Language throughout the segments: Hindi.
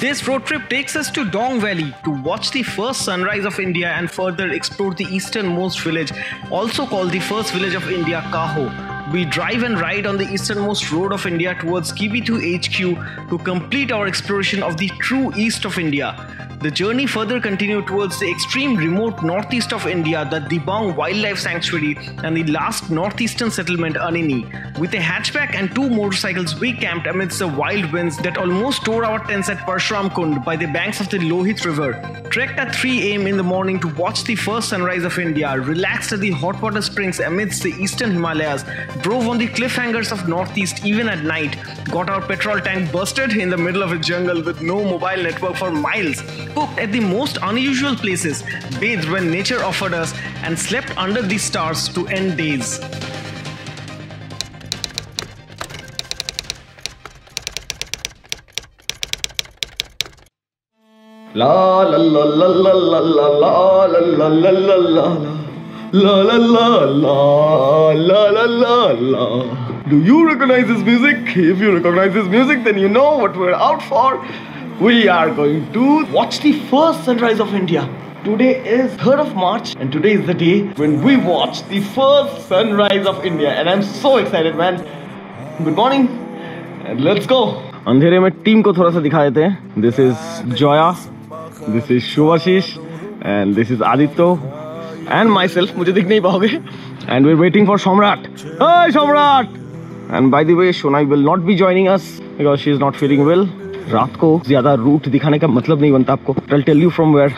This road trip takes us to Dong Valley to watch the first sunrise of India and further explore the easternmost village, also called the first village of India, Kaho. We drive and ride on the easternmost road of India towards KB2 HQ to complete our exploration of the true east of India. The journey further continued towards the extreme remote northeast of India, the Dibang Wildlife Sanctuary, and the last northeastern settlement, Anini. With a hatchback and 2 motorcycles, we camped amidst the wild winds that almost tore our tents at Parshuram Kund by the banks of the Lohit River. Trekked at 3 AM in the morning to watch the first sunrise of India, relaxed at the hot water springs amidst the eastern Himalayas, drove on the cliffhangers of northeast even at night, got our petrol tank busted in the middle of a jungle with no mobile network for miles, cooked at the most unusual places, bathed when nature offered us, and slept under the stars to end days. La la la la la la la la la la la la la la la la la la. Do you recognize this music? If you recognize this music, then you know what we're out for. We are going to watch the first sunrise of India. Today is 3rd of March and today is the day when we watch the first sunrise of India, and I'm so excited, man. Good morning and let's go. अंधेरे में टीम को थोड़ा सा दिखा देते हैं. This is Joya, this is Shubhashish, and this is Aditya and myself. मुझे दिख नहीं पाओगे. And we're waiting for Samrat. Hey Samrat! And by the way, Shonai will not be joining us because she is not feeling well. रात को ज़्यादा रूट दिखाने का मतलब नहीं बनता आपको. I'll tell you from where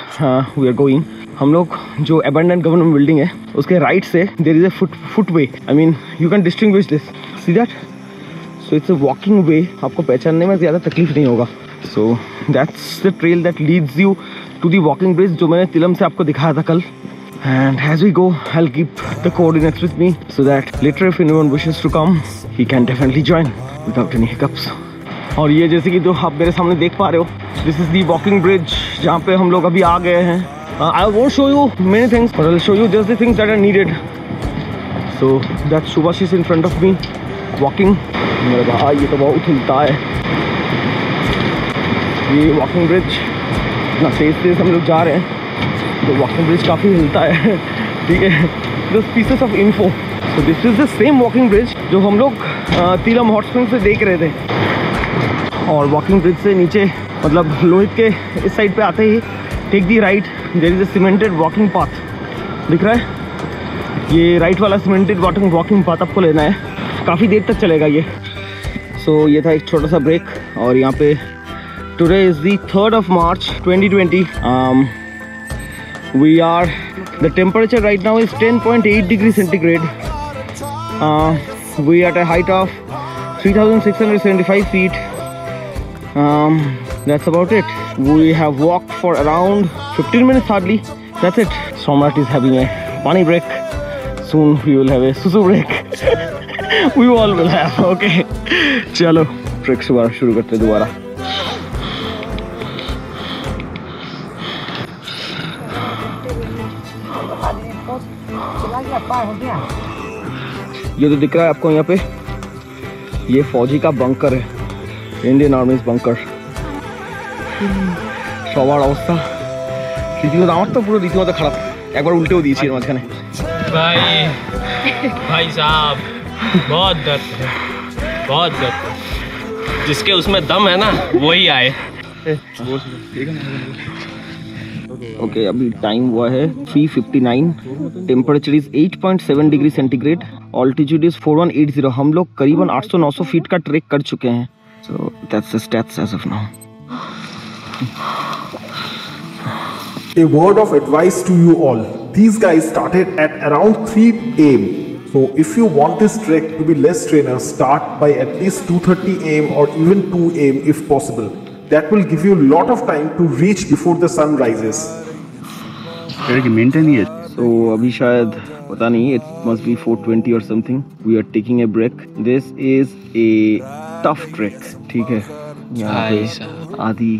we are going. हम लोग जो abandoned government building है उसके right से there is a footway. I mean you can distinguish this. See that? So it's a walking way. आपको पहचानने में ज़्यादा तकलीफ नहीं होगा. So that's the trail that leads you to the walking bridge जो मैंने तिलम से आपको दिखाया था कल. And as we go, I'll keep the coordinates with me so that later if anyone wishes to come, he can definitely join without any hiccups. और ये जैसे कि जो आप मेरे सामने देख पा रहे हो, this is the walking bridge जहाँ पे हम लोग अभी आ गए हैं. I won't show you many things, but I'll show you just the things that are needed. So that Shubhashish in front of me, walking. मेरे भाई ये तो बहुत हिलता है. ये walking bridge इतना तेज हम लोग जा रहे हैं तो walking bridge काफ़ी हिलता है. ठीक है. Just pieces of info. So this is the same walking bridge जो हम लोग तिलम हॉट स्प्रिंग से देख रहे थे. और वॉकिंग ब्रिज से नीचे मतलब लोहित के इस साइड पे आते ही take the right, there is a cemented walking path. दिख रहा है ये राइट वाला सीमेंटेड वॉकिंग पाथ आपको लेना है. काफ़ी देर तक चलेगा ये. सो ये था एक छोटा सा ब्रेक. और यहाँ पे today is the 3rd of March 2020. We are the temperature right now is 10.8 degrees centigrade. We at a height of 3,675 feet. That's about it. We have walked for around 15 minutes hardly. That's it. Samrat is having a pani break. Soon we will have a susu break. We all will have. Okay. चलो ट्रेक शुरू करते दोबारा. ये तो दिख रहा है आपको यहाँ पे, ये फौजी का बंकर है. Indian army's bunker. সবার অবস্থা রীতিমতো, আমার তো পুরো রীতিমতো খারাপ. একবার উল্টেও দিয়েছি এর মাঝখানে. भाई साहब बहुत दर्द है, बहुत दर्द है. जिसके उसमें दम है ना वही आए. ओके अभी टाइम हुआ है 3:59. Temperature is 8.7 degree centigrade. Altitude is 4180. हम लोग करीबन 800-900 फीट का ट्रेक कर चुके हैं. So that's the stats as of now. A word of advice to you all. These guys started at around 3 AM. So if you want this trek to be less strenuous, start by at least 2:30 AM or even 2 AM if possible. That will give you a lot of time to reach before the sun rises. So अभी शायद पता नहीं, it must be 4:20 or something. We are taking a break. This is a tough trek. ठीक है. यहाँ पे आदि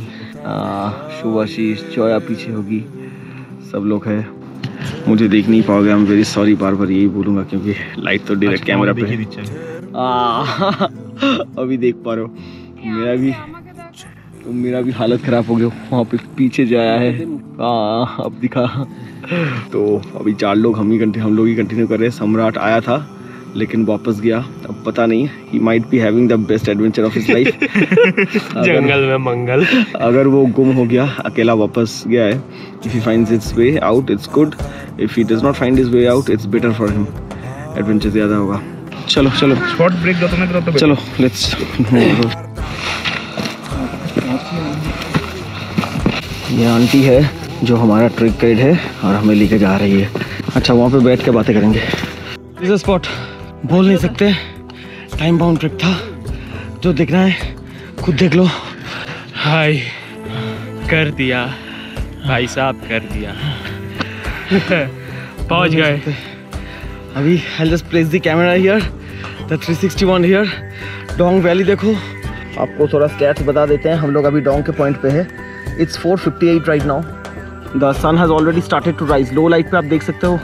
शुभाशीष जोया पीछे होगी, सब लोग है. मुझे देख नहीं पाओगे. I am very sorry. बार बार यही बोलूँगा क्योंकि लाइट तो डायरेक्ट कैमरा पे है. अभी देख पा रहे हो. मेरा भी तो मेरा भी हालत ख़राब हो गया वहाँ पे पीछे जो आया है। हाँ अब दिखा। तो अभी 4 लोग हम लोग ही कंटिन्यू कर रहे हैं। सम्राट आया था लेकिन वापस गया। अब पता नहीं, he might be having the best adventure of his life. जंगल में मंगल। अगर वो गुम हो गया, अकेला वापस गया है, if he finds it's way out it's good, if he does not find his way out it's better for him. Adventure ज़्यादा होगा। चलो चलो शॉर्ट ब्रेक दो तुम्हें तो चलो लेट्स। ये आंटी है जो हमारा ट्रिक गाइड है और हमें लेके जा रही है। अच्छा वहाँ पे बैठ के बातें करेंगे। दिस स्पॉट बोल नहीं सकते, टाइम बाउंड ट्रिक था। जो देखना है खुद देख लो। हाय कर दिया भाई साहब, कर दिया। पहुंच गए। अभी I'll just place the camera here, the 361 here. Dong valley देखो। आपको थोड़ा स्टैट्स बता देते हैं। हम लोग अभी डोंग के पॉइंट पे है। It's 4:58 right now. The sun has already started to rise. Low light पे आप देख सकते हो,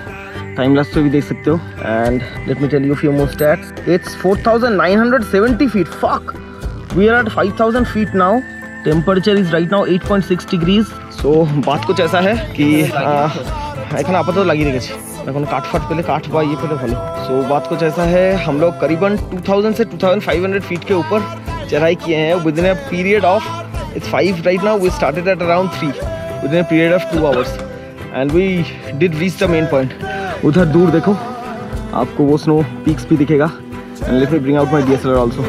टाइम लैप्स पे भी देख सकते हो। And let me tell you a few more stats. It's 4,970 feet. Fuck. We are at 5,000 feet now. Temperature is right now 8.6 degrees. So बात कुछ ऐसा है कि এখন আপাতত লাগিয়ে রেখেছি। এখন কাঠ পেলে কাঠ বা ये পেলে ভালো। सो बात कुछ ऐसा है, हम लोग करीबन 2000 से 2500 फीट के ऊपर चढ़ाई किए हैं within a period of, it's 5 right now, we started at around 3 within a period of 2 hours and we did reach the main point. उधर दूर देखो आपको वो स्नो पीक्स भी दिखेगा। And let me bring out my DSLR also.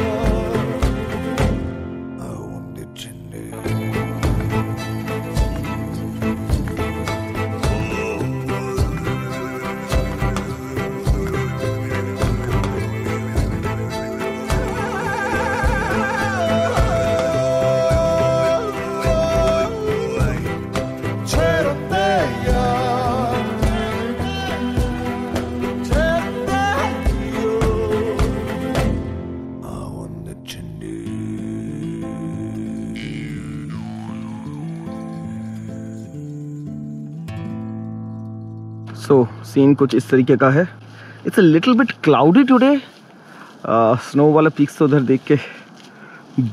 So scene कुछ इस तरीके का है। It's a little bit cloudy today. Snow वाला पीक्स तो उधर देख के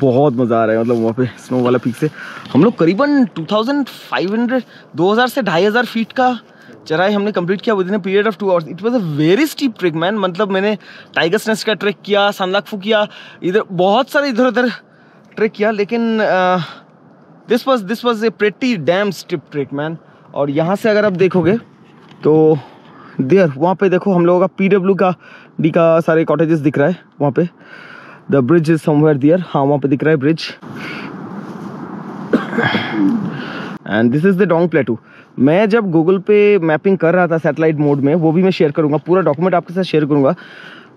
बहुत मज़ा आ रहा है। मतलब वहाँ पे स्नो वाला पीक से हम लोग करीबन 2000 से 2500 फीट का चढ़ाई हमने कंप्लीट किया within a period of 2 hours. It was a very steep trek man. मतलब मैंने टाइगर्स नेस्ट का ट्रेक किया, सनलाकफू किया, इधर बहुत सारे इधर उधर ट्रेक किया, लेकिन this was a pretty damn steep trek man. और यहाँ से अगर आप देखोगे तो देयर वहाँ पे देखो हम लोगों का PWD का सारे कॉटेजेस दिख रहा है वहाँ पे। The bridge is somewhere there. हाँ वहाँ पे दिख रहा है bridge. And this is the Dong plateau. मैं जब गूगल पे मैपिंग कर रहा था सैटेलाइट मोड में, वो भी मैं शेयर करूँगा, पूरा डॉक्यूमेंट आपके साथ शेयर करूँगा।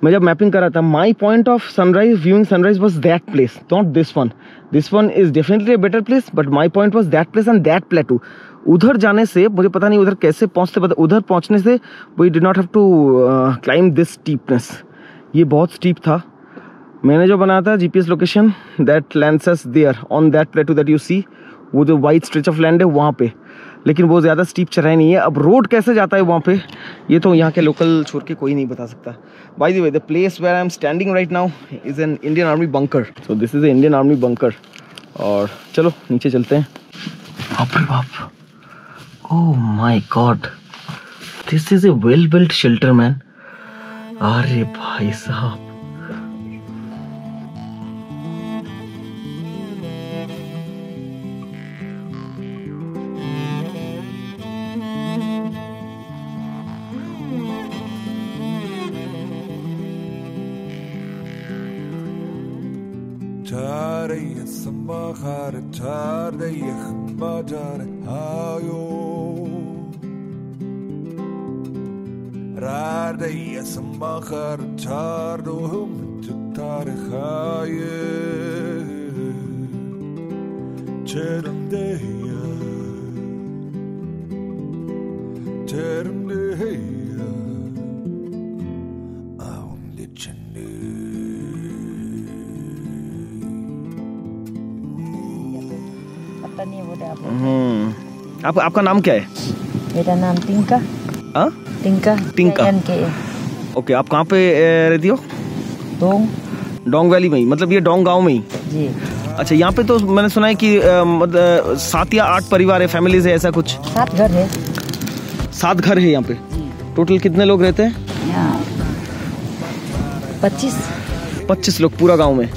मैं जब मैपिंग कर रहा था, my point of sunrise viewing sunrise was that place, not this one. This one is definitely a better place, but my point was that place and that प्लेटू। उधर जाने से मुझे पता नहीं उधर कैसे पहुँचते, पता उधर पहुँचने से we did not have to climb this steepness. ये बहुत स्टीप था। मैंने जो बनाया था GPS location, that lands us there on that plateau that you see, वो जो वाइट स्ट्रेच ऑफ लैंड है वहाँ पे, लेकिन वो ज़्यादा स्टीप चढ़ाई नहीं है। अब रोड कैसे जाता है वहाँ पे, ये तो यहाँ के लोकल छोड़ के कोई नहीं बता सकता। By the way, the place where I am standing right now is an Indian army bunker. So this is a Indian army bunker. और चलो नीचे चलते हैं। बाप रे बाप, oh my god, this is a well built shelter man. अरे भाई साहब, Taraya sambahar taraya khambadar ayo Radaya sambahar tardohum tutar khaye Cherandeya Cherandeya Aunde chende आपका नाम क्या है? मेरा नाम टिंका। हाँ? टिंका। टिंका। ओके, आप कहाँ पे रहती हो? डोंग वैली में ही, मतलब ये डोंग गांव में ही? जी। अच्छा, यहाँ पे तो मैंने सुना है कि 7 या 8 परिवार है, फैमिलीज है, ऐसा कुछ? 7 घर है। 7 घर है यहाँ पे। टोटल कितने लोग रहते हैं? 25 लोग पूरा गांव में।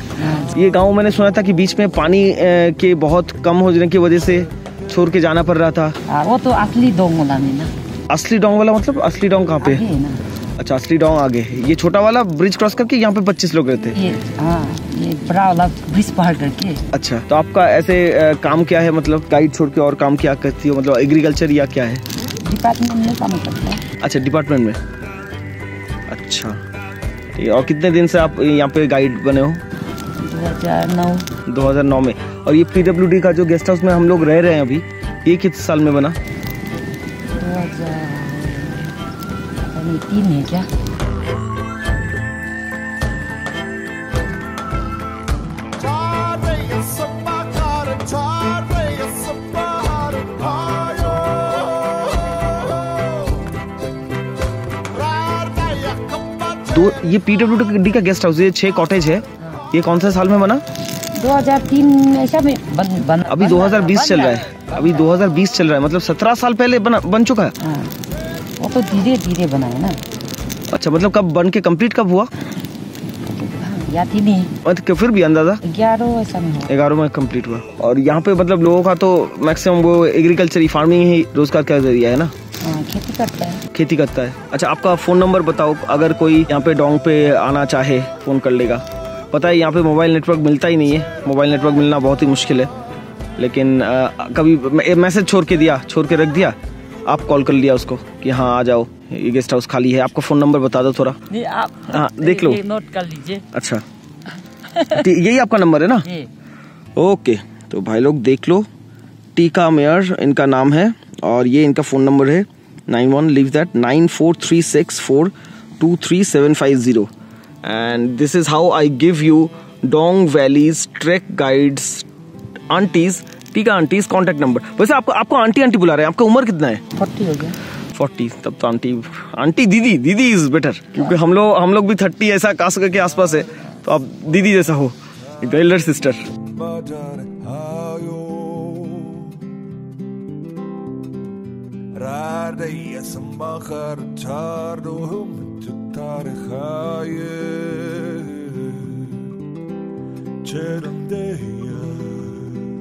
ये गांव मैंने सुना था कि बीच में पानी के बहुत कम हो जाने की वजह से छोड़ के जाना पड़ रहा था। वो तो असली डोंग वाला में ना। असली डोंग वाला मतलब? असली डोंग कहाँ पे है ना? अच्छा, असली डोंग आगे है। ये छोटा वाला ब्रिज क्रॉस करके यहाँ पे 25 लोग रहते हैं। ये बड़ा वाला ब्रिज पार करके। अच्छा, तो आपका ऐसे काम क्या है, मतलब गाइड छोड़ के और काम क्या करती हो, मतलब एग्रीकल्चर या क्या है? डिपार्टमेंट में काम करता है। अच्छा, डिपार्टमेंट में। अच्छा, और कितने दिन से आप यहाँ पे गाइड बने हो? 2009 में। और ये PWD का जो गेस्ट हाउस में हम लोग रह रहे हैं अभी, ये किस साल में बना? 2003 है क्या? तो ये PWD का गेस्ट हाउस, ये 6 कॉटेज है, ये कौन सा साल में बना? 2003 ऐसा में बन अभी 2020 चल रहा है। अभी 2020 चल रहा है, मतलब 17 साल पहले बन चुका है। वो तो धीरे धीरे बना है ना। अच्छा, मतलब कब बन के कंप्लीट कब हुआ? याद ही नहीं। मतलब फिर भी अंदाजा 11 ऐसा में हुआ। 11 में कंप्लीट हुआ। और यहाँ पे मतलब लोगों का तो मैक्सिमम वो एग्रीकल्चर फार्मिंग ही रोजगार का जरिया है ना? खेती करता है। खेती करता है। अच्छा, आपका फोन नंबर बताओ, अगर कोई यहाँ पे डोंग पे आना चाहे फोन कर लेगा। पता है यहाँ पे मोबाइल नेटवर्क मिलता ही नहीं है, मोबाइल नेटवर्क मिलना बहुत ही मुश्किल है, लेकिन कभी मैसेज छोड़ के रख दिया, आप कॉल कर लिया उसको कि हाँ आ जाओ, ये गेस्ट हाउस खाली है। आपका फोन नंबर बता दो थोड़ा। आप हाँ, देख लो, नोट कर लीजिए। अच्छा, यही आपका नंबर है ना? ओके, तो भाई लोग देख लो, टीका मेयर इनका नाम है और ये इनका फोन नंबर है 91 leave that 9436423750 and this is how I give you Dong Valley's trek guides aunties, टीका आंटीज कॉन्टेक्ट नंबर। वैसे आपको आंटी बुला रहे हैं, आपका उम्र कितना है? 40 हो गया। 40, तब तो आंटी दीदी इज बेटर, क्योंकि हम लोग भी 30 ऐसा कास्ट के आसपास है, तो आप दीदी जैसा हो, एल्डर सिस्टर।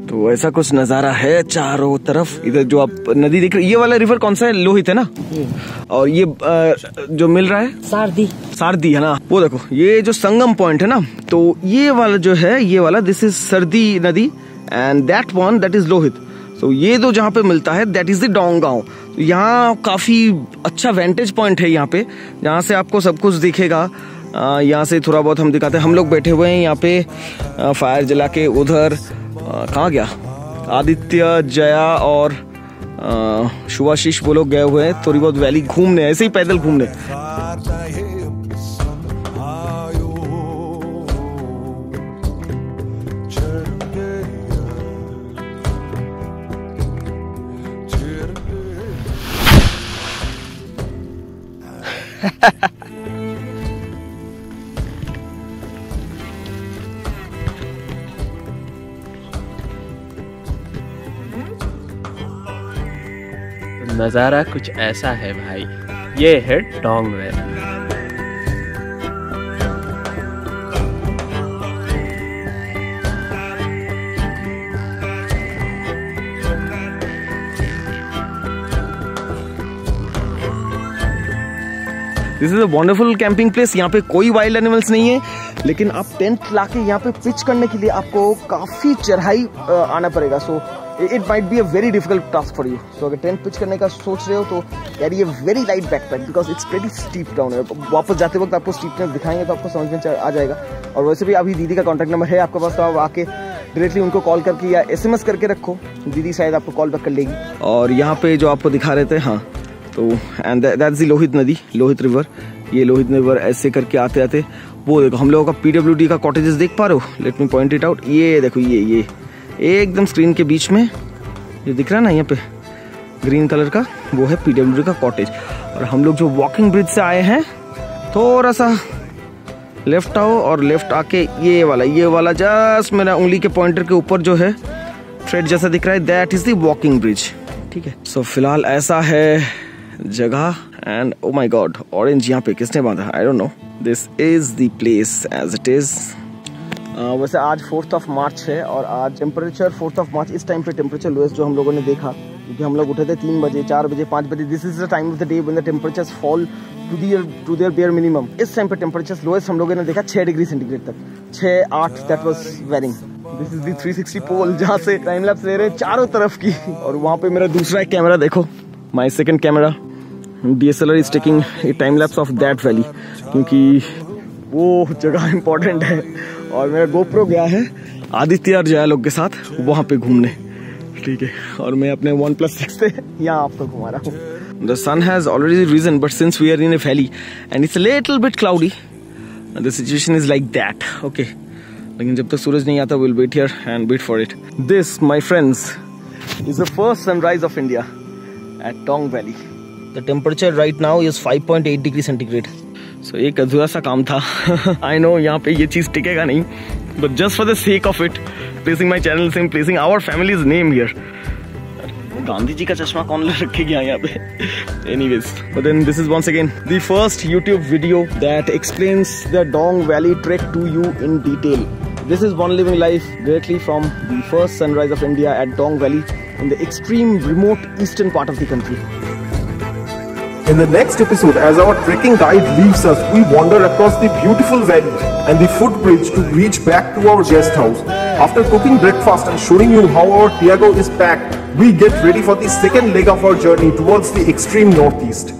तो ऐसा कुछ नजारा है चारों तरफ। इधर जो आप नदी देख रहे, ये वाला रिवर कौन सा है? लोहित है ना? और ये जो मिल रहा है सारदी है ना? वो देखो, ये जो संगम पॉइंट है ना, तो ये वाला जो है, ये वाला दिस इज सरदी नदी and that one that is Lohit. तो ये तो जहाँ पे मिलता है दैट इज द डोंग गांव। तो यहाँ काफी अच्छा वेंटेज पॉइंट है यहाँ पे, जहाँ से आपको सब कुछ दिखेगा। यहाँ से थोड़ा बहुत हम दिखाते हैं। हम लोग बैठे हुए हैं यहाँ पे फायर जला के। उधर कहाँ गया आदित्य, जया और शुभाशीष, वो लोग गए हुए हैं थोड़ी बहुत वैली घूमने, ऐसे ही पैदल घूमने। नज़ारा कुछ ऐसा है भाई, ये है Dong valley. This is a wonderful camping place. यहाँ पे कोई वाइल्ड एनिमल्स नहीं है, लेकिन आप टेंट लाके यहाँ पे पिच करने के लिए आपको काफी चढ़ाई आना पड़ेगा। So it might be a very difficult task for you. So अगर टेंट पिच करने का सोच रहे हो तो यार ये very light backpack, because it's pretty steep down है। वापस जाते वक्त आपको स्टीपनेस दिखाएंगे तो आपको समझ में आ जाएगा। और वैसे भी अभी दीदी का कॉन्टैक्ट नंबर है आपके पास, तो आप आके डायरेक्टली उनको कॉल करके या SMS करके रखो, दीदी शायद आपको कॉल बैक कर लेगी। और यहाँ पे जो आपको दिखा रहे थे, हाँ, तो एंड दैट्स द लोहित नदी, लोहित रिवर। ये लोहित रिवर ऐसे करके आते आते वो देखो, हम लोगों का PWD का कॉटेजेस देख पा रहे हो? Let me point it out. ये देखो, ये एकदम स्क्रीन के बीच में ये दिख रहा है ना, यहाँ पे ग्रीन कलर का, वो है PWD का कॉटेज। और हम लोग जो वॉकिंग ब्रिज से आए हैं, थोड़ा सा लेफ्ट आओ और लेफ्ट आके ये वाला जस्ट मेरा उंगली के पॉइंटर के ऊपर जो है थ्रेड जैसा दिख रहा है, that is the walking bridge. ठीक है, सो फिलहाल ऐसा है जगह। And oh my god, orange यहाँ पे किसने बांधा? I don't know. This is the place as it is. वैसे आज 4 मार्च है और आज टेम्परेचर 4 मार्च इस टाइम पे टेम्परेचर लोएस्ट जो हम लोगों ने देखा, क्योंकि हम लोग उठे थे 3 बजे, 4 बजे, 5 बजे। This is the time of the day when the temperatures fall to their bare minimum. इस टाइम पे टेम्परेचर लोएस्ट हम लोगों ने देखा 6 डिग्री सेंटीग्रेड तक, 6-8, that was varying. This is the 360 pole जहाँ से टाइम लैप्स ले रहे हैं चारों तरफ की। और वहाँ पे मेरा दूसरा एक कैमरा देखो, my second camera DSLR is taking a time lapse of that valley, क्योंकि वो जगह इंपॉर्टेंट है। और मेरा GoPro गया है आदित्य और जया लोग के साथ वहाँ पे घूमने। ठीक है, और मैं अपने OnePlus 6 से यहाँ आपको घुमा रहा हूँ। The sun has already risen, but since we are in a valley and it's a little bit cloudy, the situation is like that. Okay, लेकिन जब तक सूरज नहीं आता, we'll wait here and wait for it. This, my friends, is the first sunrise of India at Dong Valley. The temperature right now is 5.8 degree centigrade. So एक अधूरा सा काम था। I know यहाँ पे ये चीज टिकेगा नहीं, but just for the sake of it, placing my channel name, placing our family's name here. Gandhi ji का चश्मा कौन ले रखे गया यहाँ पे? Anyways, but then this is once again the first YouTube video that explains the Dong Valley trek to you in detail. This is One Living Life directly from the first sunrise of India at Dong Valley in the extreme remote eastern part of the country. In the next episode, as our trekking guide leaves us, we wander across the beautiful valley and the footbridge to reach back to our guest house. After cooking breakfast and showing you how our Tiago is packed, we get ready for the second leg of our journey towards the extreme northeast.